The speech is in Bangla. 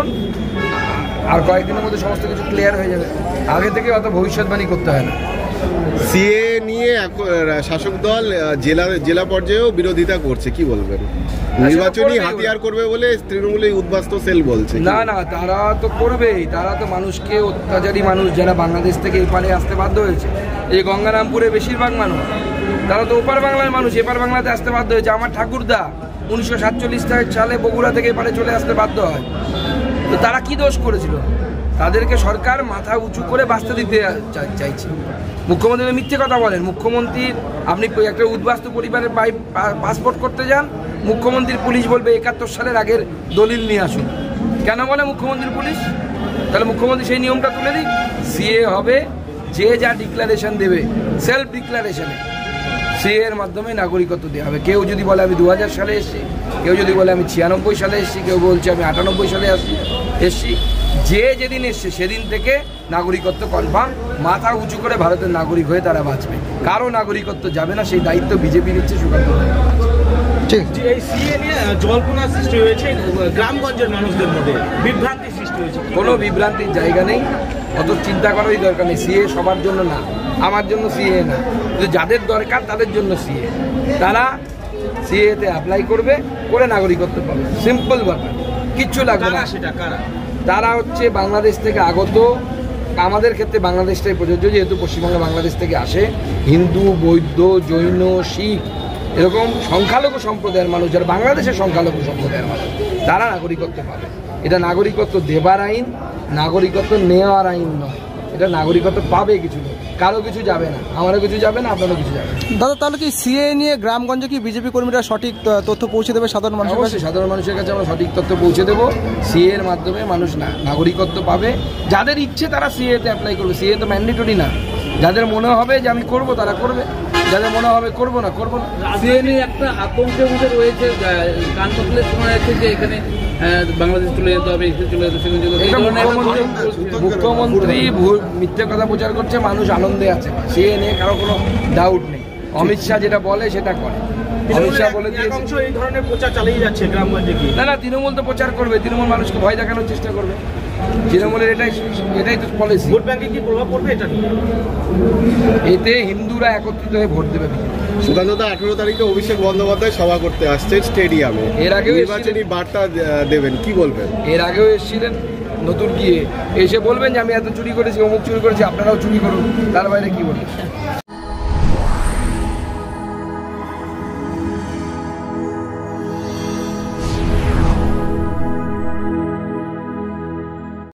করুন, আর কয়েকদিনের মধ্যে সমস্ত কিছু ক্লিয়ার হয়ে যাবে। আগে থেকে অত ভবিষ্যৎবাণী করতে হয় না। সিএ নিয়ে শাসক দল জেলা পর্যায়েও বিরোধিতা করছে, কি বলবেন? নির্বাচনী হাতিয়ার করবে বলে তৃণমূলের উদ্বাস্তু সেল বলছে। না না, তারা তো করবেই। তারা তো মানুষকে, অত্যাচারী মানুষ যারা বাংলাদেশ থেকে এপারে আসতে বাধ্য হয়েছে, এই গঙ্গারামপুরে বেশিরভাগ মানুষ, তারা তো ওপার বাংলার মানুষ, এপার বাংলাতে আসতে বাধ্য হয়েছে। আমার ঠাকুরদা 1947 সালে বগুড়া থেকে এপারে চলে আসতে বাধ্য হয়। তো তারা কি দোষ করেছিল? তাদেরকে সরকার মাথা উঁচু করে বাঁচতে দিতে চাইছে। মুখ্যমন্ত্রী মিথ্যে কথা বলেন। মুখ্যমন্ত্রীর, আপনি একটা উদ্বাস্তু পরিবারের পাসপোর্ট করতে যান, মুখ্যমন্ত্রীর পুলিশ বলবে 71 সালের আগের দলিল নিয়ে আসুন। কেন বলে মুখ্যমন্ত্রীর পুলিশ? তাহলে মুখ্যমন্ত্রী সেই নিয়মটা তুলে দিক। সিএ হবে যে যা ডিক্লারেশন দেবে, সেলফ ডিক্লারেশনে সিএ এর মাধ্যমে নাগরিকত্ব দেওয়া হবে। কেউ যদি বলে আমি 2000 সালে এসেছি, কেউ যদি বলে আমি 96 সালে এসেছি, কেউ বলছে আমি 98 সালে এসেছি, যে যেদিন এসছে সেদিন থেকে নাগরিকত্ব কনফার্ম। মাথা উঁচু করে ভারতের নাগরিক হয়ে তারা বাঁচবে। কারো নাগরিকত্ব যাবে না, সেই দায়িত্ব বিজেপি নিচ্ছে। সুকান্ত ঠিক, এই সিএ নিয়ে জল্পনা সৃষ্টি হয়েছে গ্রামগঞ্জের মানুষদের মধ্যে, বিভ্রান্তি সৃষ্টি হয়েছে। কোনো বিভ্রান্তির জায়গা নেই, অত চিন্তা করারই দরকার নেই। সিএ সবার জন্য না, আমার জন্য সিএ না, কিন্তু যাদের দরকার তাদের জন্য সিএ। তারা সিএতে অ্যাপ্লাই করবে, করে নাগরিকত্ব পাবে। সিম্পল ব্যাপার, কিচ্ছু লাগবে না। সেটা কারা? তারা হচ্ছে বাংলাদেশ থেকে আগত। আমাদের ক্ষেত্রে বাংলাদেশটাই প্রযোজ্য, যেহেতু পশ্চিমবঙ্গে বাংলাদেশ থেকে আসে হিন্দু, বৌদ্ধ, জৈন, শিখ, এরকম সংখ্যালঘু সম্প্রদায়ের মানুষ, যারা বাংলাদেশের সংখ্যালঘু সম্প্রদায়ের মানুষ, তারা নাগরিকত্ব পাবে। এটা নাগরিকত্ব দেবার আইন, নাগরিকত্ব নেওয়ার আইন নয়। এটা নাগরিকত্ব পাবে কিছু লোক, কারো কিছু যাবে না, আমারও কিছু যাবে না, আপনারও কিছু যাবে না। দাদা, তাহলে কি সিএ নিয়ে গ্রামগঞ্জে কি বিজেপি কর্মীরা সঠিক তথ্য পৌঁছে দেবে সাধারণ মানুষের কাছে? সাধারণ মানুষের কাছে আমরা সঠিক তথ্য পৌঁছে দেবো। সিএ এর মাধ্যমে মানুষ নাগরিকত্ব পাবে। যাদের ইচ্ছে তারা সিএতে অ্যাপ্লাই করবে। সিএ তো ম্যান্ডেটরি না। যাদের মনে হবে যে আমি করব তারা করবে, যাদের মনে হবে করবো না, করবো না। সিএ নিয়ে একটা আতঙ্কের মধ্যে রয়েছে, কান পাতলে শোনা যাচ্ছে যে এখানে বাংলাদেশ চলে যেতে হবে, চলে যেতে মুখ্যমন্ত্রী মিথ্যে কথা প্রচার করছে, মানুষ আনন্দে আছে। সিএ নিয়ে কারো কোনো ডাউট নেই। অমিত শাহ যেটা বলে সেটা করে। অমিত শাহ বলে দিয়েছে এই ধরনের প্রচার চালিয়ে যাচ্ছে গ্রামগঞ্জে। কি না, তৃণমূল তো প্রচার করবে, তৃণমূল মানুষকে ভয় দেখানোর চেষ্টা করবে। তৃণমূলের এটাই তো পলিসি। ভোট ব্যাংকে কি প্রভাব পড়বে এটা? এতে হিন্দুরা একত্রিত হয়ে ভোট দেবে। সুকান্তদা 18 তারিখে অভিষেক বন্দ্যোপাধ্যায় সভা করতে আসছে স্টেডিয়ামে, এর আগেও নির্বাচনী বার্তা দেবেন, কি বলবেন? এর আগেও এসেছিলেন, নতুন গিয়ে এসে বলবেন যে আমি এত চুরি করেছি, অমুক চুরি করেছি, আপনারাও চুরি করুন, তার বাইরে কি বলবেন?